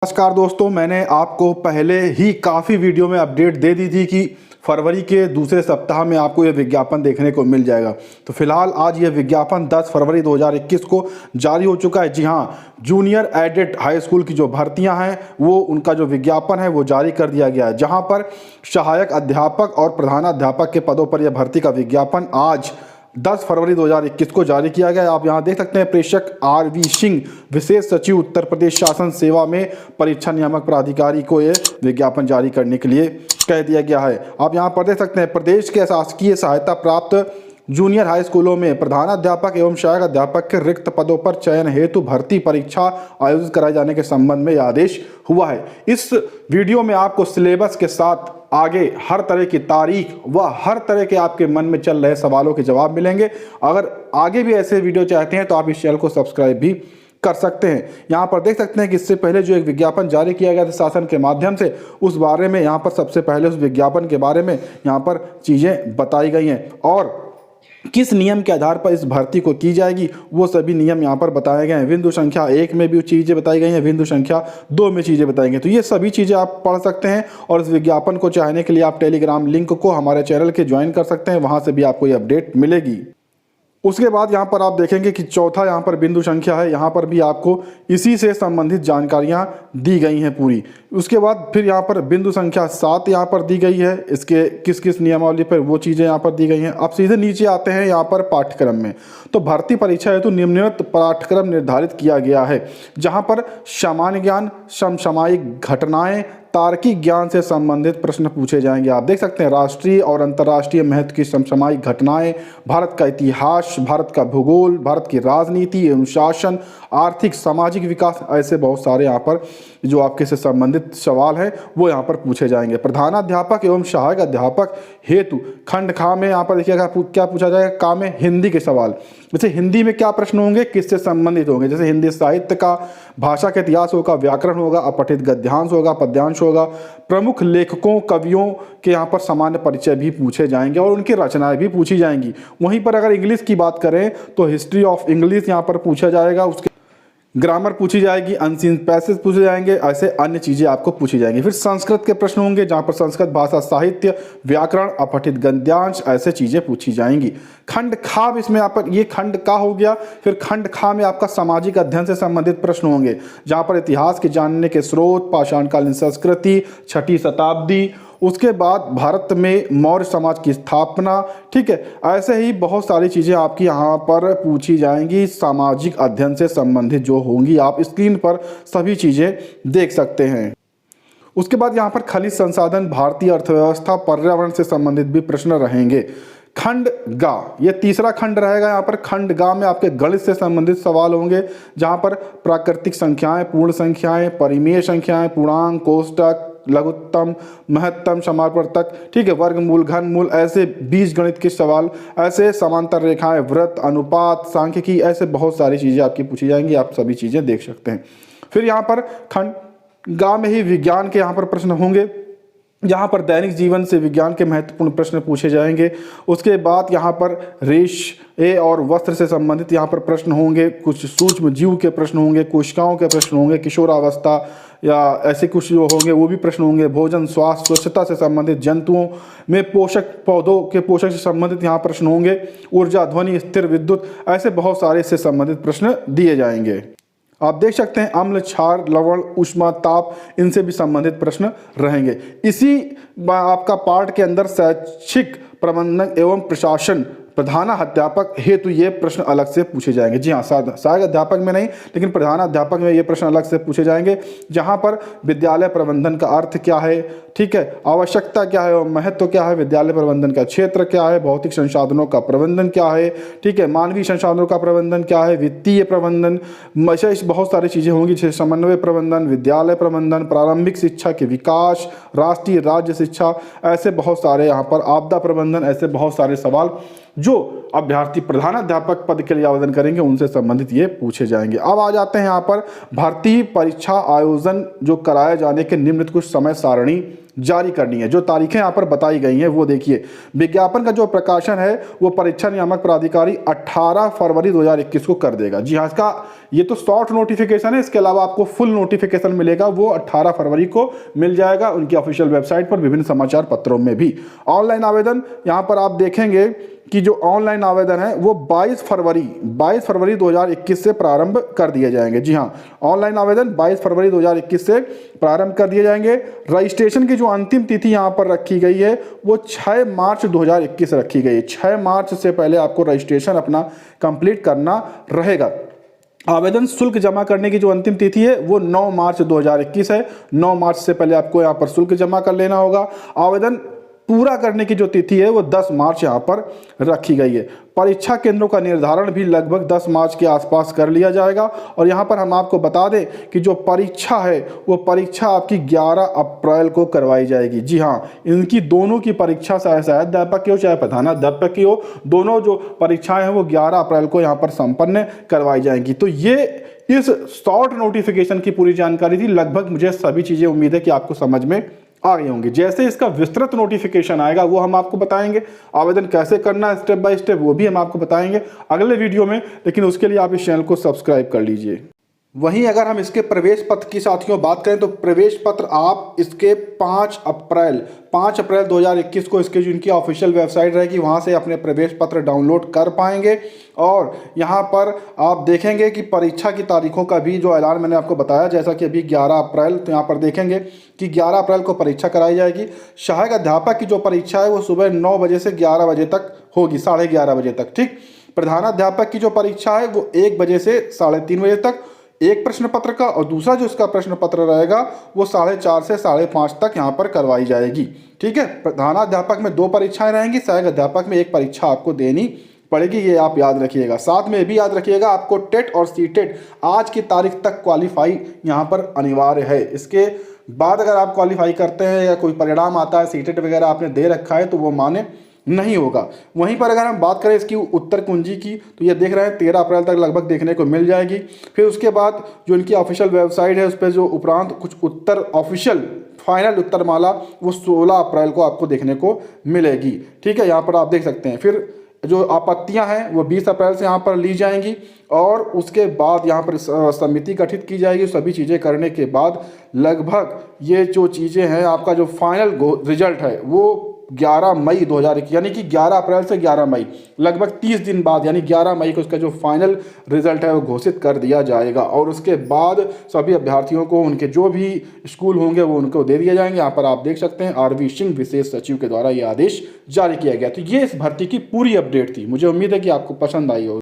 नमस्कार दोस्तों, मैंने आपको पहले ही काफ़ी वीडियो में अपडेट दे दी थी कि फरवरी के दूसरे सप्ताह में आपको यह विज्ञापन देखने को मिल जाएगा। तो फिलहाल आज यह विज्ञापन 10 फरवरी 2021 को जारी हो चुका है। जी हाँ, जूनियर एडेड हाई स्कूल की जो भर्तियां हैं वो उनका जो विज्ञापन है वो जारी कर दिया गया है, जहां पर सहायक अध्यापक और प्रधानाध्यापक के पदों पर यह भर्ती का विज्ञापन आज 10 फरवरी 2021 को जारी किया गया है। आप यहां देख सकते हैं, प्रेषक आर.वी. सिंह, विशेष सचिव उत्तर प्रदेश शासन सेवा में परीक्षा नियामक प्राधिकारी को यह विज्ञापन जारी करने के लिए कह दिया गया है। आप यहां पर देख सकते हैं, प्रदेश के शासकीय सहायता प्राप्त जूनियर हाई स्कूलों में प्रधानाध्यापक एवं सहायक अध्यापक के रिक्त पदों पर चयन हेतु भर्ती परीक्षा आयोजित कराए जाने के संबंध में यह आदेश हुआ है। इस वीडियो में आपको सिलेबस के साथ आगे हर तरह की तारीख व हर तरह के आपके मन में चल रहे सवालों के जवाब मिलेंगे। अगर आगे भी ऐसे वीडियो चाहते हैं तो आप इस चैनल को सब्सक्राइब भी कर सकते हैं। यहाँ पर देख सकते हैं कि इससे पहले जो एक विज्ञापन जारी किया गया था शासन के माध्यम से, उस बारे में यहाँ पर सबसे पहले उस विज्ञापन के बारे में यहाँ पर चीज़ें बताई गई हैं और किस नियम के आधार पर इस भर्ती को की जाएगी वो सभी नियम यहाँ पर बताए गए हैं। बिंदु संख्या 1 में भी चीज़ें बताई गई हैं, बिंदु संख्या 2 में चीज़ें बताई गई। तो ये सभी चीज़ें आप पढ़ सकते हैं और इस विज्ञापन को चाहने के लिए आप टेलीग्राम लिंक को हमारे चैनल के ज्वाइन कर सकते हैं, वहाँ से भी आपको ये अपडेट मिलेगी। उसके बाद यहाँ पर आप देखेंगे कि चौथा यहाँ पर बिंदु संख्या है, यहाँ पर भी आपको इसी से संबंधित जानकारियाँ दी गई हैं पूरी। उसके बाद फिर यहाँ पर बिंदु संख्या 7 यहाँ पर दी गई है, इसके किस किस नियमावली पर वो चीज़ें यहाँ पर दी गई हैं। अब सीधे नीचे आते हैं यहाँ पर पाठ्यक्रम में। तो भर्ती परीक्षा हेतु निम्नलिखित पाठ्यक्रम निर्धारित किया गया है, जहाँ पर सामान्य ज्ञान, समसामयिक घटनाएं, तार्किक ज्ञान से संबंधित प्रश्न पूछे जाएंगे। आप देख सकते हैं, राष्ट्रीय और अंतर्राष्ट्रीय महत्व की समसामयिक घटनाएं, भारत का इतिहास, भारत का भूगोल, भारत की राजनीति एवं शासन, आर्थिक सामाजिक विकास, ऐसे बहुत सारे यहाँ पर जो आपके से संबंधित सवाल हैं वो यहाँ पर पूछे जाएंगे। प्रधानाध्यापक एवं सहायक अध्यापक हेतु खंड खा में यहाँ पर देखिएगा क्या पूछा जाएगा, का में हिंदी के सवाल। जैसे हिंदी में क्या प्रश्न होंगे, किससे संबंधित होंगे, जैसे हिंदी साहित्य का, भाषा के इतिहास होगा, व्याकरण होगा, अपठित गद्यांश होगा, पद्यांश होगा, प्रमुख लेखकों कवियों के यहाँ पर सामान्य परिचय भी पूछे जाएंगे और उनकी रचनाएं भी पूछी जाएंगी। वहीं पर अगर इंग्लिश की बात करें तो हिस्ट्री ऑफ इंग्लिश यहाँ पर पूछा जाएगा, उसके ग्रामर पूछी जाएगी, अनसीन पैसेज पूछे जाएंगे, ऐसे अन्य चीज़ें आपको पूछी जाएंगी। फिर संस्कृत के प्रश्न होंगे, जहाँ पर संस्कृत भाषा, साहित्य, व्याकरण, अपठित गद्यांश, ऐसे चीज़ें पूछी जाएंगी। खंड खा, इसमें आप ये खंड का हो गया। फिर खंड खा में आपका सामाजिक अध्ययन से संबंधित प्रश्न होंगे, जहाँ पर इतिहास के जानने के स्रोत, पाषाणकालीन संस्कृति, 6ठी शताब्दी, उसके बाद भारत में मौर्य समाज की स्थापना, ठीक है, ऐसे ही बहुत सारी चीज़ें आपकी यहाँ पर पूछी जाएंगी सामाजिक अध्ययन से संबंधित जो होंगी। आप स्क्रीन पर सभी चीज़ें देख सकते हैं। उसके बाद यहाँ पर खनिज संसाधन, भारतीय अर्थव्यवस्था, पर्यावरण से संबंधित भी प्रश्न रहेंगे। खंड गा, ये तीसरा खंड रहेगा। यहाँ पर खंड गा में आपके गणित से संबंधित सवाल होंगे, जहाँ पर प्राकृतिक संख्याएं, पूर्ण संख्याएं, परिमेय संख्याएं, पूर्णांक, कोष्टक, लघुत्तम, महत्तम, समापवर्तक, ठीक है, वर्गमूल, घनमूल, ऐसे बीज गणित के सवाल, ऐसे समांतर रेखाएं, वृत्त, अनुपात, सांख्यिकी, ऐसे बहुत सारी चीज़ें आपकी पूछी जाएंगी। आप सभी चीज़ें देख सकते हैं। फिर यहाँ पर खंड गा में ही विज्ञान के यहाँ पर प्रश्न होंगे, यहाँ पर दैनिक जीवन से विज्ञान के महत्वपूर्ण प्रश्न पूछे जाएंगे। उसके बाद यहाँ पर रेशे और वस्त्र से संबंधित यहाँ पर प्रश्न होंगे, कुछ सूक्ष्म जीव के प्रश्न होंगे, कोशिकाओं के प्रश्न होंगे, किशोरावस्था या ऐसे कुछ जो होंगे वो भी प्रश्न होंगे। भोजन, स्वास्थ्य, स्वच्छता से संबंधित, जंतुओं में पोषक, पौधों के पोषक से संबंधित यहाँ प्रश्न होंगे। ऊर्जा, ध्वनि, स्थिर विद्युत, ऐसे बहुत सारे इससे संबंधित प्रश्न दिए जाएंगे। आप देख सकते हैं, अम्ल, क्षार, लवण, ऊष्मा, ताप, इनसे भी संबंधित प्रश्न रहेंगे। इसी आपका पार्ट के अंदर शैक्षिक प्रबंधन एवं प्रशासन प्रधानाध्यापक हेतु ये प्रश्न अलग से पूछे जाएंगे। जी हाँ, सहायक अध्यापक में नहीं, लेकिन प्रधानाध्यापक में ये प्रश्न अलग से पूछे जाएंगे, जहाँ पर विद्यालय प्रबंधन का अर्थ क्या है, ठीक है, आवश्यकता क्या है और महत्व क्या है, विद्यालय प्रबंधन का क्षेत्र क्या है, भौतिक संसाधनों का प्रबंधन क्या है, ठीक है, मानवीय संसाधनों का प्रबंधन क्या है, वित्तीय प्रबंधन, बहुत सारी चीज़ें होंगी, जैसे समन्वय प्रबंधन, विद्यालय प्रबंधन, प्रारंभिक शिक्षा के विकास, राष्ट्रीय राज्य शिक्षा, ऐसे बहुत सारे यहाँ पर आपदा प्रबंधन, ऐसे बहुत सारे सवाल जो अभ्यर्थी प्रधानाध्यापक पद के लिए आवेदन करेंगे उनसे संबंधित ये पूछे जाएंगे। अब आ जाते हैं यहाँ पर भर्ती परीक्षा आयोजन जो कराए जाने के निम्नलिखित कुछ समय सारणी जारी करनी है। जो तारीखें यहाँ पर बताई गई हैं वो देखिए। विज्ञापन का जो प्रकाशन है वो परीक्षा नियामक प्राधिकारी 18 फरवरी 2021 को कर देगा। जी हाँ, इसका ये तो शॉर्ट नोटिफिकेशन है, इसके अलावा आपको फुल नोटिफिकेशन मिलेगा, वो 18 फरवरी को मिल जाएगा उनकी ऑफिशियल वेबसाइट पर, विभिन्न समाचार पत्रों में भी। ऑनलाइन आवेदन यहाँ पर आप देखेंगे कि जो ऑनलाइन आवेदन है वो 22 फरवरी 2021 से प्रारंभ कर दिए जाएंगे। जी हाँ, ऑनलाइन आवेदन 22 फरवरी 2021 से प्रारंभ कर दिए जाएंगे। रजिस्ट्रेशन की जो अंतिम तिथि यहाँ पर रखी गई है वो 6 मार्च 2021 रखी गई है। 6 मार्च से पहले आपको रजिस्ट्रेशन अपना कंप्लीट करना रहेगा। आवेदन शुल्क जमा करने की जो अंतिम तिथि है वो 9 मार्च 2021 है। 9 मार्च से पहले आपको यहाँ पर शुल्क जमा कर लेना होगा। आवेदन पूरा करने की जो तिथि है वो 10 मार्च यहाँ पर रखी गई है। परीक्षा केंद्रों का निर्धारण भी लगभग 10 मार्च के आसपास कर लिया जाएगा। और यहाँ पर हम आपको बता दें कि जो परीक्षा है वो परीक्षा आपकी 11 अप्रैल को करवाई जाएगी। जी हाँ, इनकी दोनों की परीक्षा चाहे सहायक की हो चाहे प्रधानाध्यापक की हो, दोनों जो परीक्षाएं हैं वो 11 अप्रैल को यहाँ पर संपन्न करवाई जाएंगी। तो ये इस शॉर्ट नोटिफिकेशन की पूरी जानकारी थी। लगभग मुझे सभी चीज़ें उम्मीद है कि आपको समझ में आ गई होंगी। जैसे इसका विस्तृत नोटिफिकेशन आएगा वो हम आपको बताएंगे, आवेदन कैसे करना है स्टेप बाय स्टेप वो भी हम आपको बताएंगे अगले वीडियो में, लेकिन उसके लिए आप इस चैनल को सब्सक्राइब कर लीजिए। वहीं अगर हम इसके प्रवेश पत्र की साथियों बात करें तो प्रवेश पत्र आप इसके 5 अप्रैल 2021 को इसके जो इनकी ऑफिशियल वेबसाइट रहेगी वहां से अपने प्रवेश पत्र डाउनलोड कर पाएंगे। और यहां पर आप देखेंगे कि परीक्षा की तारीखों का भी जो ऐलान मैंने आपको बताया, जैसा कि अभी 11 अप्रैल, तो यहाँ पर देखेंगे कि 11 अप्रैल को परीक्षा कराई जाएगी। सहायक अध्यापक की जो परीक्षा है वो सुबह 9 बजे से 11 बजे तक होगी, 11:30 बजे तक। ठीक, प्रधानाध्यापक की जो परीक्षा है वो 1 बजे से 3:30 बजे तक एक प्रश्न पत्र का, और दूसरा जो इसका प्रश्न पत्र रहेगा वो 4:30 से 5:30 तक यहाँ पर करवाई जाएगी। ठीक है, प्रधानाध्यापक में 2 परीक्षाएं रहेंगी, सहायक अध्यापक में 1 परीक्षा आपको देनी पड़ेगी, ये आप याद रखिएगा। साथ में भी याद रखिएगा आपको टेट और सीटेट आज की तारीख तक क्वालिफाई यहाँ पर अनिवार्य है। इसके बाद अगर आप क्वालिफाई करते हैं या कोई परिणाम आता है, सीटेट वगैरह आपने दे रखा है, तो वो माने नहीं होगा। वहीं पर अगर हम बात करें इसकी उत्तर कुंजी की तो ये देख रहे हैं 13 अप्रैल तक लगभग देखने को मिल जाएगी। फिर उसके बाद जो इनकी ऑफिशियल वेबसाइट है उस पर जो उपरांत कुछ उत्तर ऑफिशियल फाइनल उत्तर माला वो 16 अप्रैल को आपको देखने को मिलेगी। ठीक है, यहाँ पर आप देख सकते हैं। फिर जो आपत्तियां हैं वो 20 अप्रैल से यहाँ पर ली जाएंगी और उसके बाद यहाँ पर समिति गठित की जाएगी। सभी चीज़ें करने के बाद लगभग ये जो चीज़ें हैं आपका जो फाइनल रिजल्ट है वो 11 मई 2021 यानी कि 11 अप्रैल से 11 मई लगभग 30 दिन बाद यानी 11 मई को इसका जो फाइनल रिजल्ट है वो घोषित कर दिया जाएगा। और उसके बाद सभी अभ्यर्थियों को उनके जो भी स्कूल होंगे वो उनको दे दिए जाएंगे। यहाँ पर आप देख सकते हैं आरवी सिंह विशेष सचिव के द्वारा ये आदेश जारी किया गया। तो ये इस भर्ती की पूरी अपडेट थी। मुझे उम्मीद है कि आपको पसंद आई होगी।